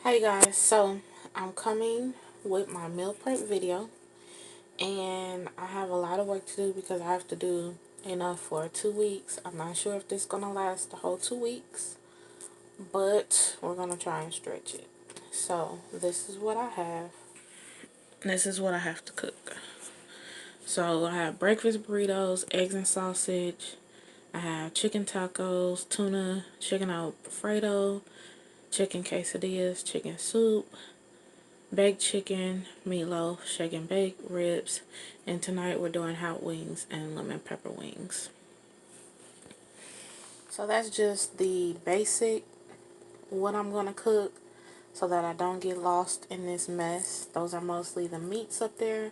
Hey guys, so I'm coming with my meal prep video, and I have a lot of work to do because I have to do enough for 2 weeks. I'm not sure if this is gonna last the whole 2 weeks, but we're gonna try and stretch it. So this is what I have. This is what I have to cook. So I have breakfast burritos, eggs and sausage. I have chicken tacos, tuna, chicken alfredo, chicken quesadillas, chicken soup, baked chicken, meatloaf, shake and bake, ribs, and tonight we're doing hot wings and lemon pepper wings. So that's just the basic what I'm going to cook so that I don't get lost in this mess. Those are mostly the meats up there.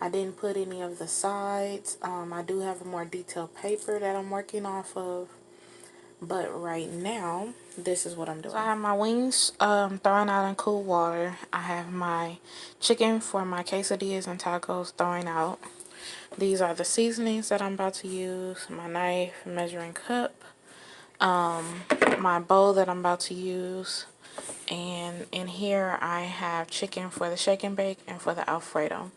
I didn't put any of the sides. I do have a more detailed paper that I'm working off of. But right now, this is what I'm doing. So I have my wings thrown out in cool water. I have my chicken for my quesadillas and tacos thrown out. These are the seasonings that I'm about to use. My knife, measuring cup, my bowl that I'm about to use. And in here I have chicken for the shake and bake and for the Alfredo.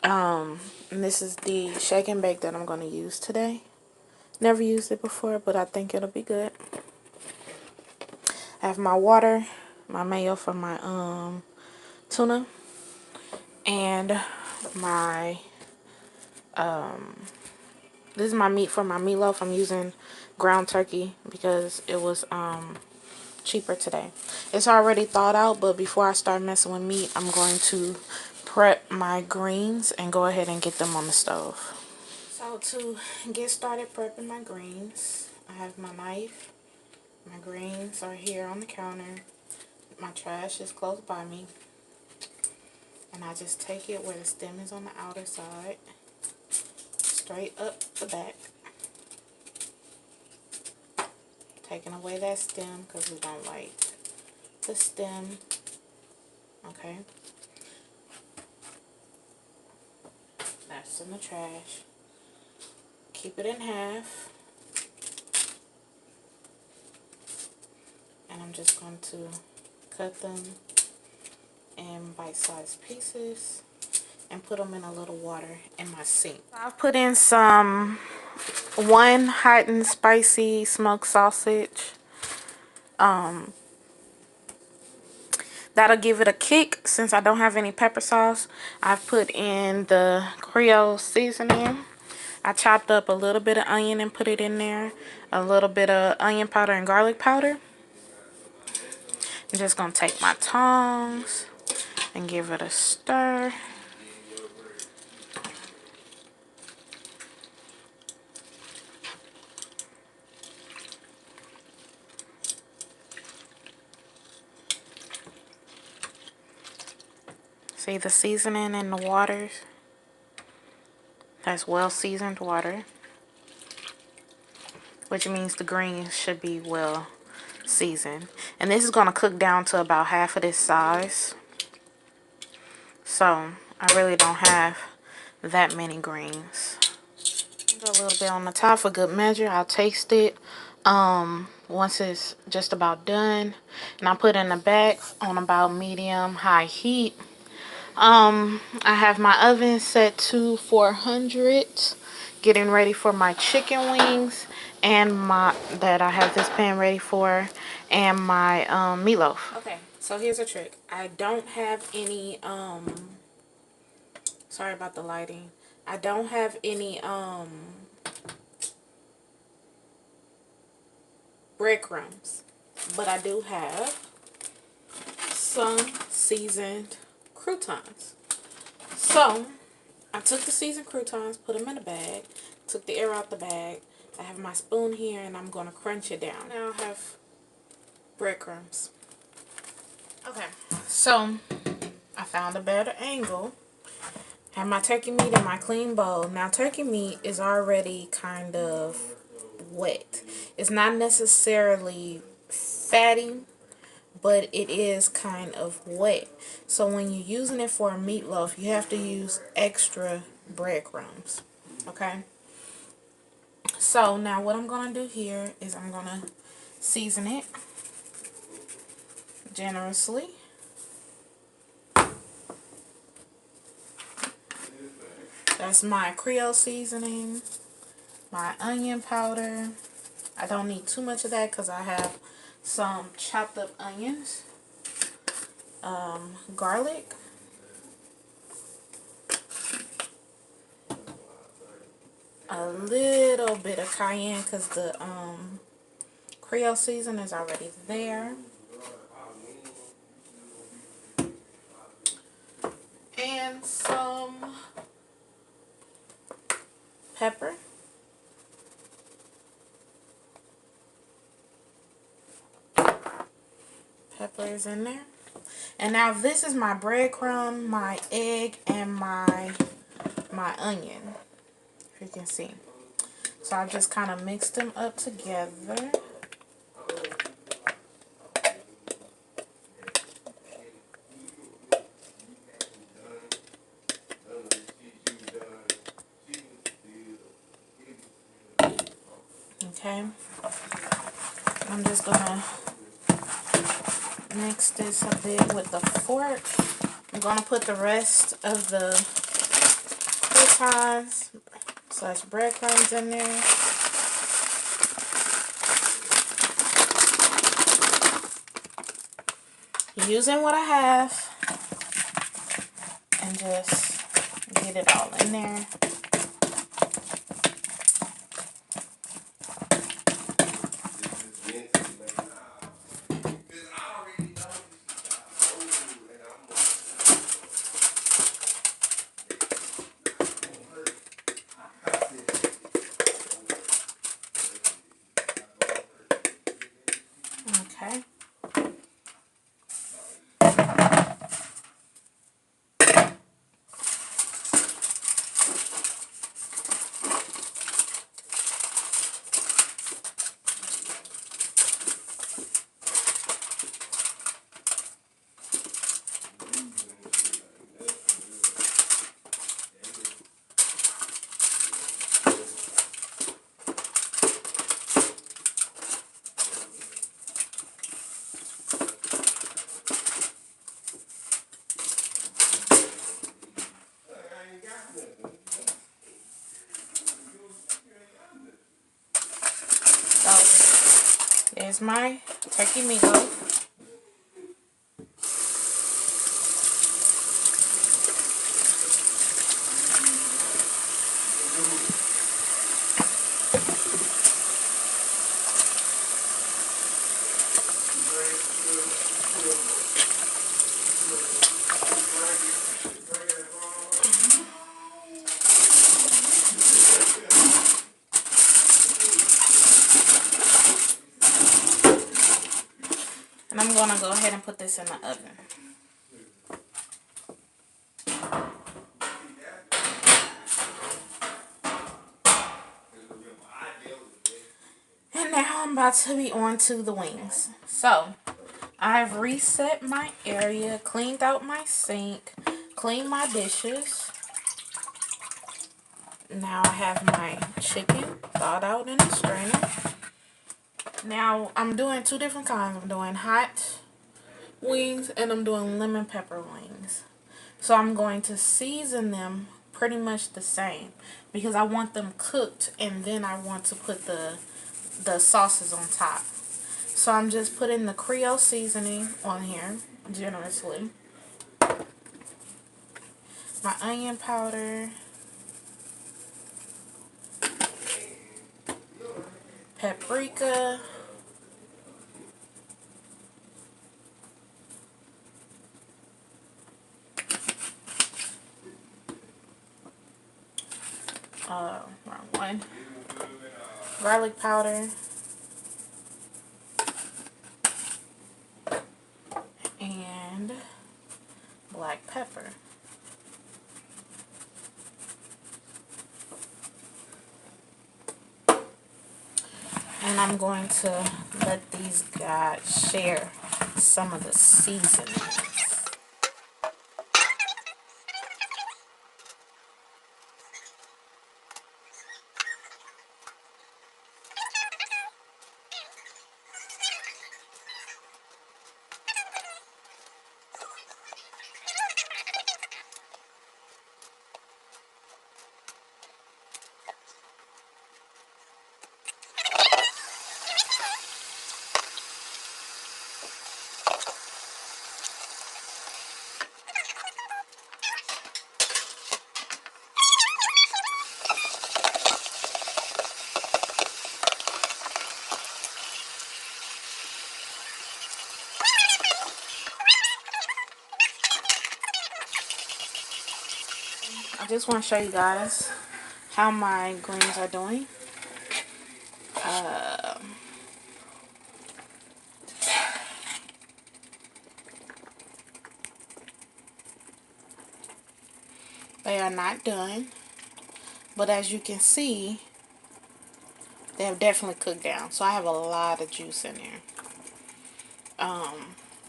And this is the shake and bake that I'm going to use today. Never used it before, but I think it'll be good. I have my water, my mayo for my tuna, and my this is my meat for my meatloaf. I'm using ground turkey because it was cheaper today. It's already thawed out, but before I start messing with meat, I'm going to prep my greens and go ahead and get them on the stove. So to get started prepping my greens, I have my knife. My greens are here on the counter. My trash is close by me. And I just take it where the stem is on the outer side, straight up the back. Taking away that stem because we don't like the stem. Okay. That's in the trash. Keep it in half. And I'm just going to cut them in bite-sized pieces and put them in a little water in my sink. I've put in one hot and spicy smoked sausage. That'll give it a kick. Since I don't have any pepper sauce, I've put in the Creole seasoning. I chopped up a little bit of onion and put it in there. A little bit of onion powder and garlic powder. I'm just going to take my tongs and give it a stir. See the seasoning in the waters? That's well seasoned water, which means the greens should be well seasoned. And this is going to cook down to about half of this size. So I really don't have that many greens. A little bit on the top for good measure. I'll taste it once it's just about done. And I put in the back on about medium high heat. I have my oven set to 400, getting ready for my chicken wings and I have this pan ready for, and my meatloaf. Okay, so here's a trick. I don't have any sorry about the lighting. I don't have any breadcrumbs, but I do have some seasoned croutons. So I took the seasoned croutons, put them in a bag, took the air out the bag. I have my spoon here and I'm going to crunch it down. Now I have breadcrumbs. Okay, so I found a better angle. Have my turkey meat in my clean bowl. Now turkey meat is already kind of wet. It's not necessarily fatty, but it is kind of wet. So when you're using it for a meatloaf, you have to use extra breadcrumbs. Okay? So now what I'm going to do here is I'm going to season it. generously. That's my Creole seasoning, my onion powder. I don't need too much of that because I have some chopped up onions, garlic, a little bit of cayenne because the Creole season is already there, and some pepper. Pepper is in there. And now this is my breadcrumb, my egg, and my onion, if you can see. So I just kind of mixed them up together. Okay. I'm just gonna mix this a bit with the fork. I'm gonna put the rest of the croutons / breadcrumbs in there. Using what I have and just get it all in there. Okay. So there's my turkey meatloaf. And I'm gonna go ahead and put this in the oven. And now I'm about to be on to the wings. So I've reset my area, cleaned out my sink, cleaned my dishes. Now I have my chicken thawed out in a strainer. Now I'm doing two different kinds. I'm doing hot wings and I'm doing lemon pepper wings. So I'm going to season them pretty much the same because I want them cooked and then I want to put the sauces on top. So I'm just putting the Creole seasoning on here generously. My onion powder. Paprika. Wrong one. Garlic powder. And black pepper. And I'm going to let these guys share some of the seasonings. I just want to show you guys how my greens are doing. They are not done, but as you can see, they have definitely cooked down. So I have a lot of juice in there.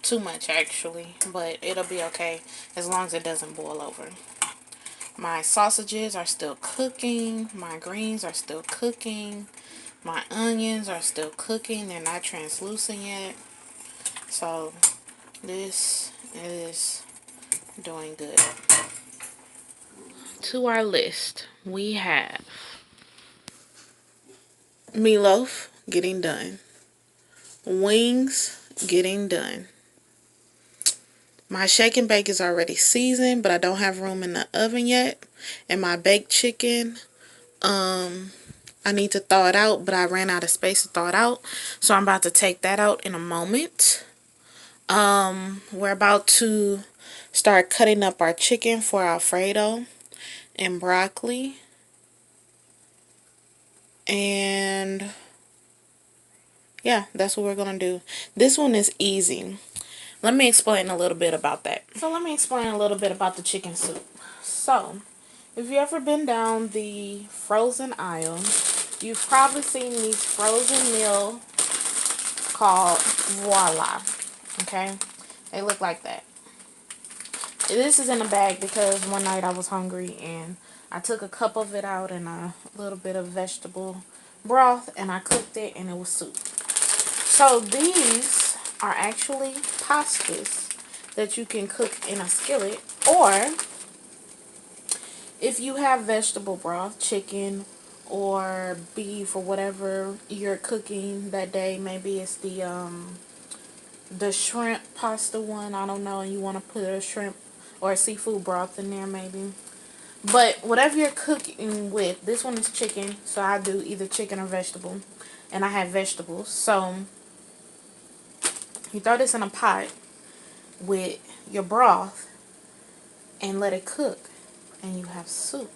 Too much actually, but it'll be okay as long as it doesn't boil over. My sausages are still cooking. My greens are still cooking. My onions are still cooking. They're not translucent yet. So this is doing good. To our list, we have meatloaf getting done. Wings getting done. My shake and bake is already seasoned, but I don't have room in the oven yet. And my baked chicken, I need to thaw it out, but I ran out of space to thaw it out. So I'm about to take that out in a moment. We're about to start cutting up our chicken for Alfredo and broccoli. And yeah, that's what we're going to do. This one is easy. Let me explain a little bit about that. So let me explain a little bit about the chicken soup. So, if you ever been down the frozen aisle, you've probably seen these frozen meal called Voila. Okay? They look like that. This is in a bag because one night I was hungry and I took a cup of it out and a little bit of vegetable broth and I cooked it and it was soup. So these are actually pastas that you can cook in a skillet, or if you have vegetable broth, chicken or beef or whatever you're cooking that day, maybe it's the shrimp pasta one, I don't know, and you want to put a shrimp or a seafood broth in there maybe. But whatever you're cooking with, this one is chicken, so I do either chicken or vegetable, and I have vegetables. So you throw this in a pot with your broth and let it cook, and you have soup.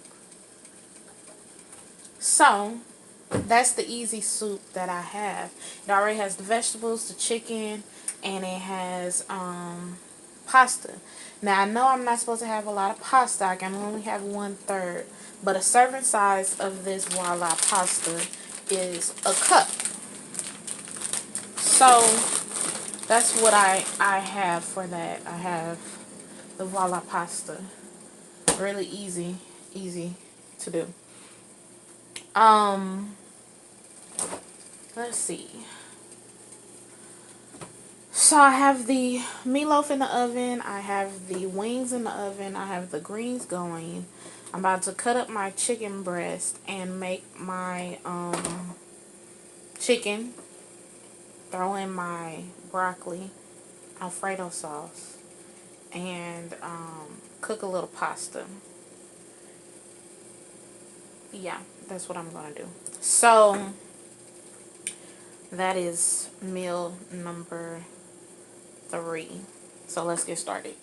So that's the easy soup that I have. It already has the vegetables, the chicken, and it has pasta. Now I know I'm not supposed to have a lot of pasta. I can only have 1/3, but a serving size of this Voila pasta is a cup. So that's what I have for that. I have the Voila pasta. Really easy to do. Um, let's see. So I have the meatloaf in the oven. I have the wings in the oven. I have the greens going. I'm about to cut up my chicken breast and make my chicken. Throw in my broccoli, Alfredo sauce, and cook a little pasta. Yeah, that's what I'm gonna do. So that is meal number 3. So let's get started.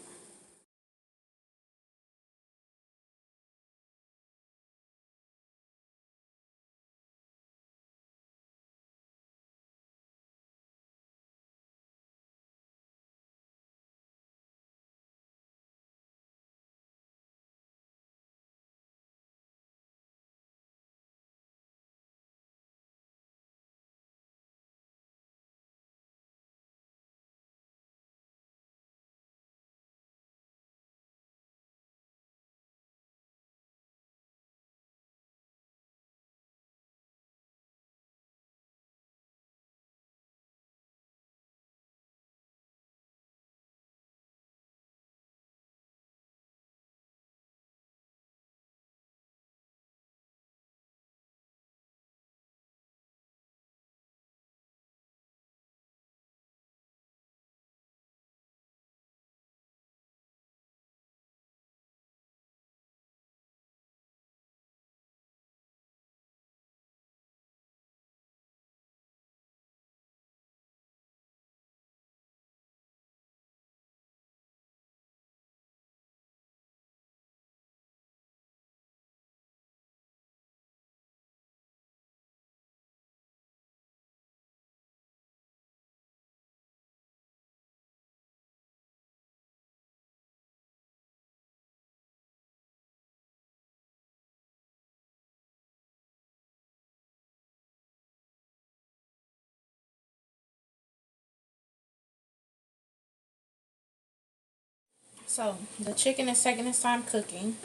So the chicken is taking its time cooking.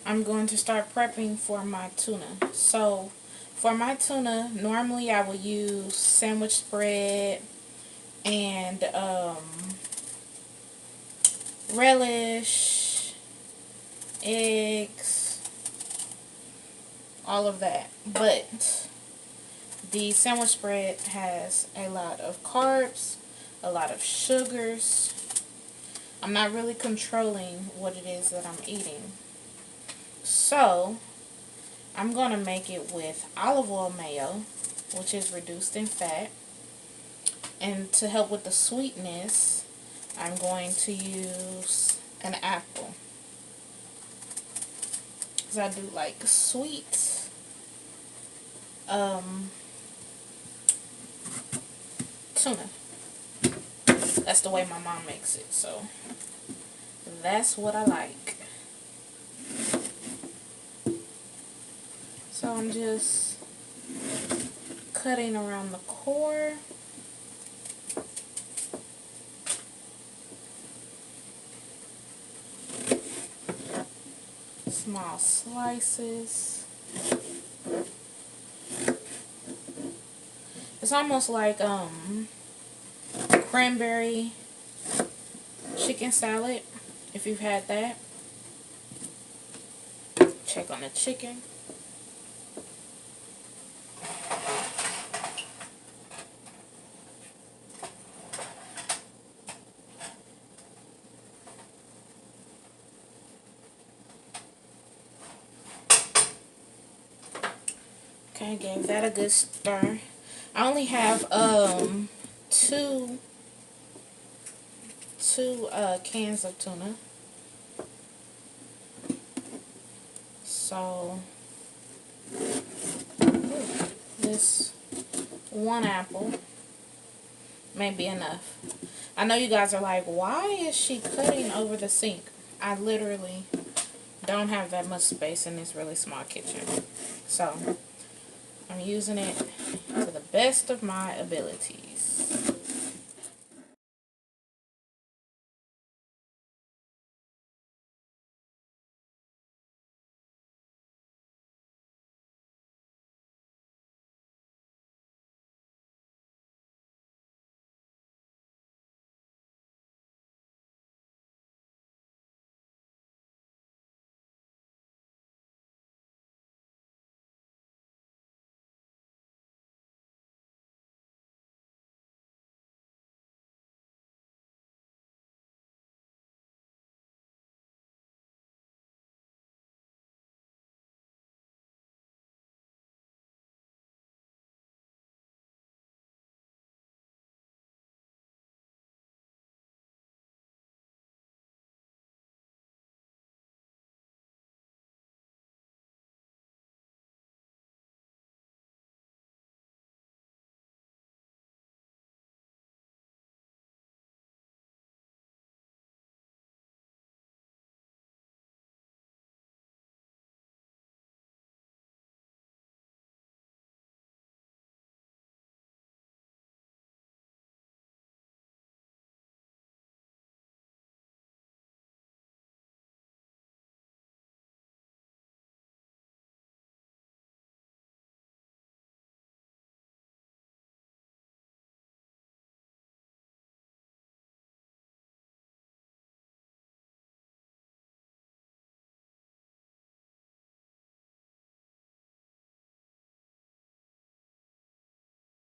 I'm going to start prepping for my tuna. So for my tuna, normally I will use sandwich spread and relish, eggs, all of that. But the sandwich spread has a lot of carbs, a lot of sugars. I'm not really controlling what it is that I'm eating. So I'm going to make it with olive oil mayo, which is reduced in fat. And to help with the sweetness, I'm going to use an apple. Because I do like sweet. Tuna. That's the way my mom makes it. So that's what I like. So I'm just cutting around the core. Small slices. It's almost like cranberry chicken salad, if you've had that. Check on the chicken. Okay, gave that a good stir. I only have two cans of tuna. So this one apple may be enough. I know you guys are like, why is she cutting over the sink? I literally don't have that much space in this really small kitchen. So I'm using it to the best of my abilities.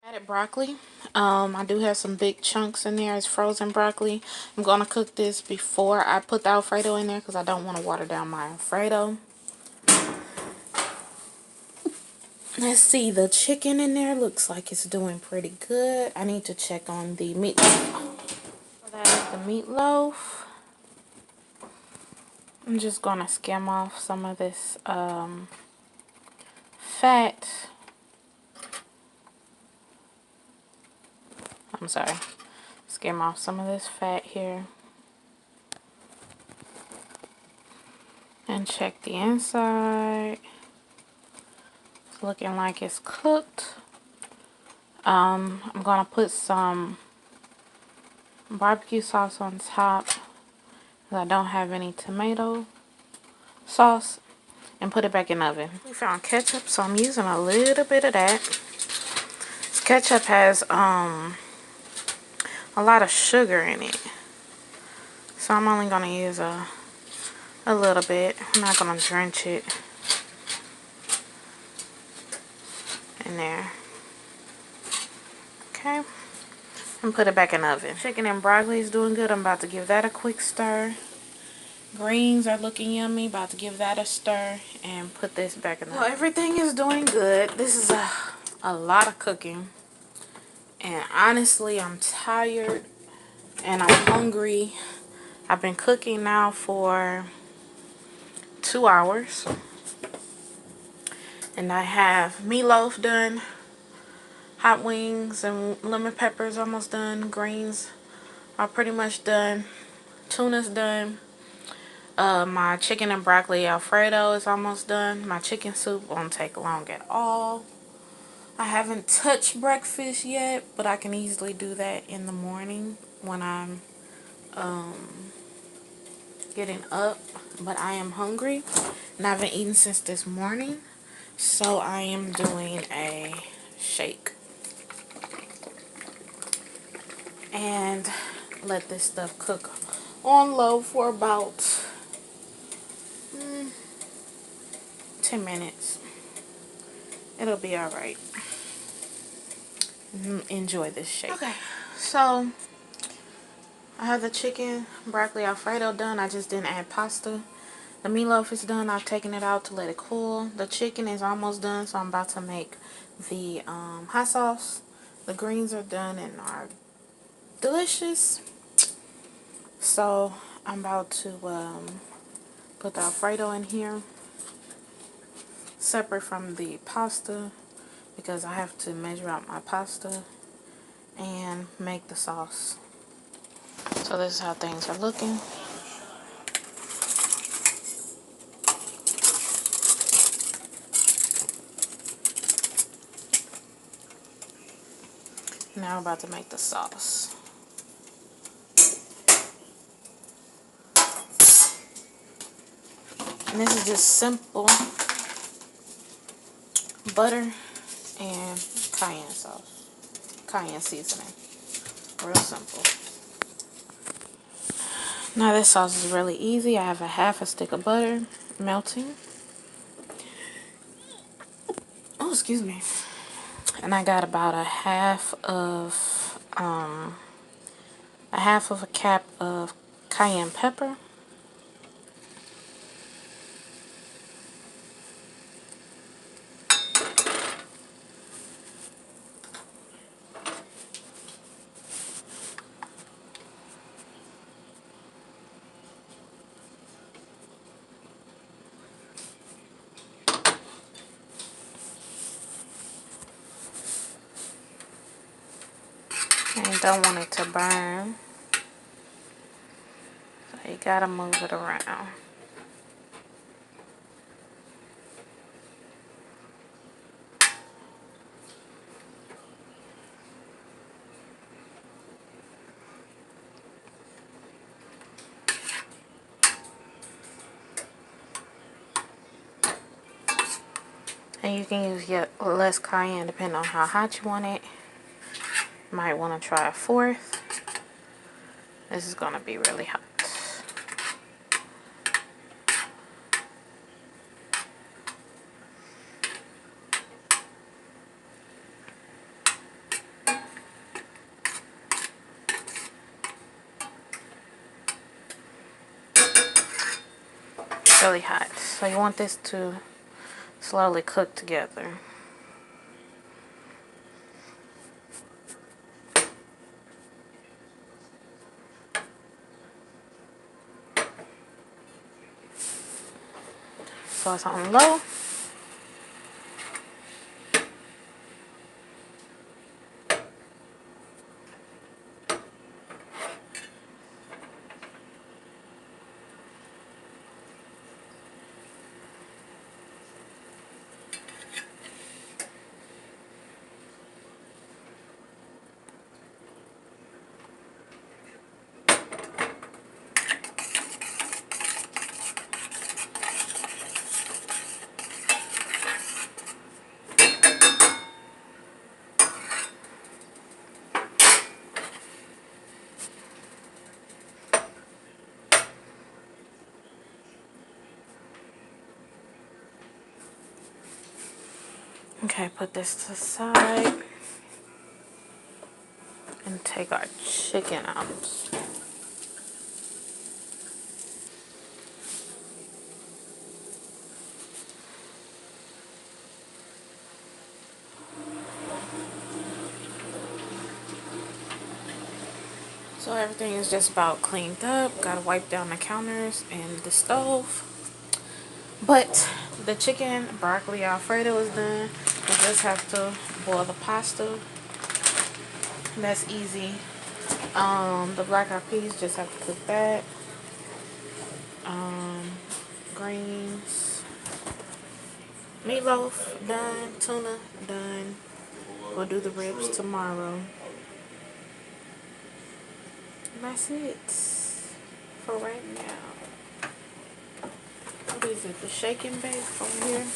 Added broccoli. I do have some big chunks in there. It's frozen broccoli. I'm going to cook this before I put the Alfredo in there because I don't want to water down my Alfredo. Let's see. The chicken in there looks like it's doing pretty good. I need to check on the meatloaf. So that is the meatloaf. I'm just going to skim off some of this fat. I'm sorry. Skim off some of this fat here. And check the inside. It's looking like it's cooked. I'm gonna put some barbecue sauce on top. I don't have any tomato sauce, and put it back in the oven. We found ketchup, so I'm using a little bit of that. This ketchup has a lot of sugar in it, so I'm only gonna use a little bit. I'm not gonna drench it in there. Okay, and put it back in the oven. Chicken and broccoli is doing good. I'm about to give that a quick stir. Greens are looking yummy. About to give that a stir and put this back in the oven. Well, everything is doing good. This is a lot of cooking, and honestly, I'm tired and I'm hungry. I've been cooking now for 2 hours, and I have meatloaf done, hot wings and lemon peppers almost done, greens are pretty much done, tuna's done, my chicken and broccoli Alfredo is almost done. My chicken soup won't take long at all. I haven't touched breakfast yet, but I can easily do that in the morning when I'm getting up. But I am hungry and I haven't eaten since this morning, so I am doing a shake and let this stuff cook on low for about 10 minutes. It'll be all right. Enjoy this shake. Okay, so I have the chicken broccoli Alfredo done. I just didn't add pasta. The meatloaf is done. I've taken it out to let it cool. The chicken is almost done, so I'm about to make the hot sauce. The greens are done and are delicious. So I'm about to put the Alfredo in here, separate from the pasta, because I have to measure out my pasta and make the sauce. So this is how things are looking. Now I'm about to make the sauce. And this is just simple butter and cayenne sauce, cayenne seasoning. Real simple. Now this sauce is really easy. I have a half a stick of butter melting. Oh, excuse me. And I got about a half of a cap of cayenne pepper. And don't want it to burn, so you gotta move it around. And you can use less cayenne depending on how hot you want it. Might want to try a fourth. This is gonna be really hot. Really hot. So you want this to slowly cook together. So it's on low. Okay, put this to the side and take our chicken out. So everything is just about cleaned up. Gotta wipe down the counters and the stove. But the chicken broccoli alfredo is done. We just have to boil the pasta. That's easy. The black eyed peas, just have to cook that. Greens, meatloaf done, tuna done. We'll do the ribs tomorrow. And that's it for right now. What is it? The shake and bake over here.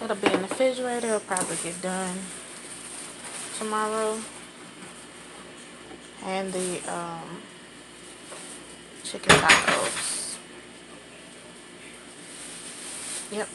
It'll be in the refrigerator. It'll probably get done tomorrow. And the chicken tacos. Yep.